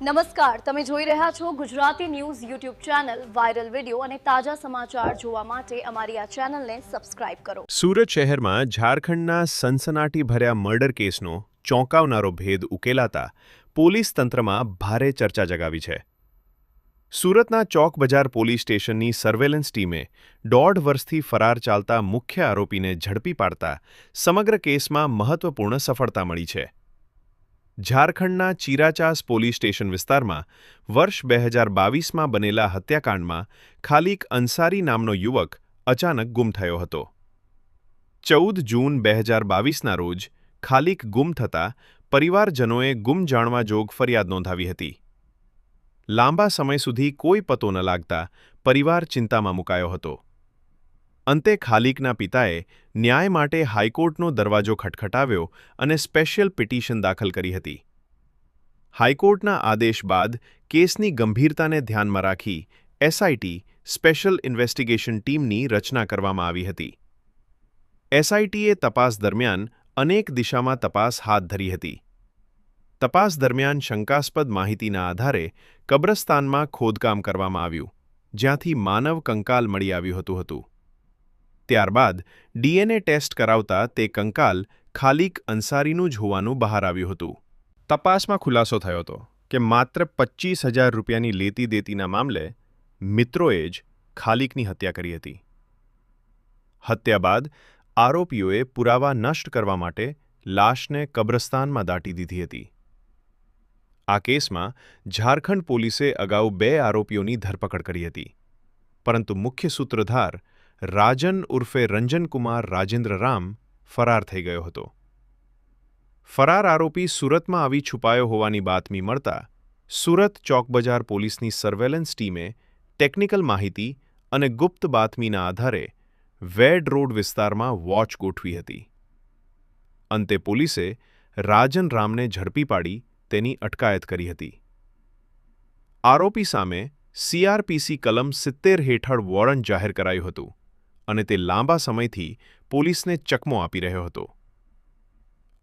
નમસ્કાર, તમે જોઈ રહ્યા છો Gujarati news YouTube channel. Viral video અને તાજા સમાચાર જોવા માટે અમારી આ ચેનલને સબસ્ક્રાઇબ કરો. સુરત શહેરમાં ઝારખંડના સનસનાટીભર્યા મર્ડર કેસનો ચોંકાવનારો ભેદ ઉકેલાતા પોલીસ તંત્રમાં ભારે ચર્ચા જગાવી છે. સુરતના ચોક બજાર પોલીસ સ્ટેશનની સર્વેલન્સ ટીમે 1.5 વર્ષથી ફરાર ચાલતા મુખ્ય આરોપીને ઝડપી પાડતા સમગ્ર કેસમાં મહત્વપૂર્ણ સફળતા મળી છે. ઝારખંડના ચીરાચાસ પોલીસ સ્ટેશન વિસ્તારમાં વર્ષ 2022માં બનેલા હત્યાકાંડમાં ખાલિક અંસારી નામનો યુવક અચાનક ગુમ થયો હતો. 14 જૂન 2022ના રોજ ખાલિક ગુમ થતાં પરિવારજનોએ ગુમ જાણવા જોગ ફરિયાદ નોંધાવી હતી. લાંબા સમય સુધી કોઈ પતો ન લાગતા પરિવાર ચિંતામાં મુકાયો હતો. અંતે ખાલિકના પિતાએ ન્યાય માટે હાઈકોર્ટનો દરવાજો ખટખટાવ્યો અને સ્પેશિયલ પિટિશન દાખલ કરી હતી. હાઈકોર્ટના આદેશ બાદ કેસની ગંભીરતાને ધ્યાનમાં રાખી એસઆઈટી સ્પેશિયલ ઇન્વેસ્ટિગેશન ટીમની રચના કરવામાં આવી હતી. એસઆઈટીએ તપાસ દરમિયાન અનેક દિશામાં તપાસ હાથ ધરી હતી. તપાસ દરમિયાન શંકાસ્પદ માહિતીના આધારે કબ્રસ્તાનમાં ખોદકામ કરવામાં આવ્યું, જ્યાંથી માનવ કંકાલ મળી આવ્યું હતું. ત્યારબાદ ડીએનએ ટેસ્ટ કરાવતા તે કંકાલ ખાલિક અંસારીનું જ હોવાનું બહાર આવ્યું હતું. તપાસમાં ખુલાસો થયો હતો કે માત્ર 25,000 રૂપિયાની લેતી દેતીના મામલે મિત્રોએ જ ખાલિકની હત્યા કરી હતી. હત્યા બાદ આરોપીઓએ પુરાવા નષ્ટ કરવા માટે લાશને કબ્રસ્તાનમાં દાટી દીધી હતી. આ કેસમાં ઝારખંડ પોલીસે અગાઉ 2 આરોપીઓની ધરપકડ કરી હતી, પરંતુ મુખ્ય સૂત્રધાર રાજન ઉર્ફે રંજનકુમાર રાજેન્દ્ર રામ ફરાર થઈ ગયો હતો. ફરાર આરોપી સુરતમાં આવી છુપાયો હોવાની બાતમી મળતા સુરત ચોકબજાર પોલીસની સર્વેલન્સ ટીમે ટેકનિકલ માહિતી અને ગુપ્ત બાતમીના આધારે વેડ રોડ વિસ્તારમાં વોચ ગોઠવી હતી. અંતે પોલીસે રાજન રામને ઝડપી પાડી તેની અટકાયત કરી હતી. આરોપી સામે CRPC કલમ 70 હેઠળ વોરંટ જાહેર કરાયું હતું અને તે લાંબા સમયથી પોલીસને ચકમો આપી રહ્યો હતો.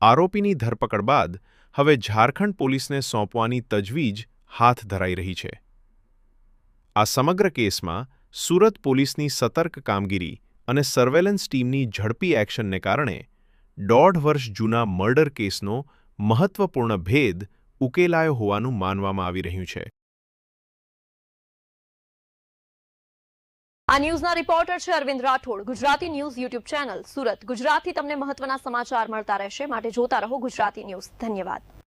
આરોપીની ધરપકડ બાદ હવે ઝારખંડ પોલીસને સોંપવાની તજવીજ હાથ ધરાઈ રહી છે. આ સમગ્ર કેસમાં સુરત પોલીસની સતર્ક કામગીરી અને સર્વેલન્સ ટીમની ઝડપી એક્શનને કારણે 1.5 વર્ષ જૂના મર્ડર કેસનો મહત્વપૂર્ણ ભેદ ઉકેલાયો હોવાનું માનવામાં આવી રહ્યું છે. આ ન્યૂઝના રિપોર્ટર છે Arvind Rathod. Gujarati news YouTube channel Surat. ગુજરાતથી તમને મહત્વના સમાચાર મળતા રહેશે, માટે જોતા રહો ગુજરાતી ન્યૂઝ. ધન્યવાદ.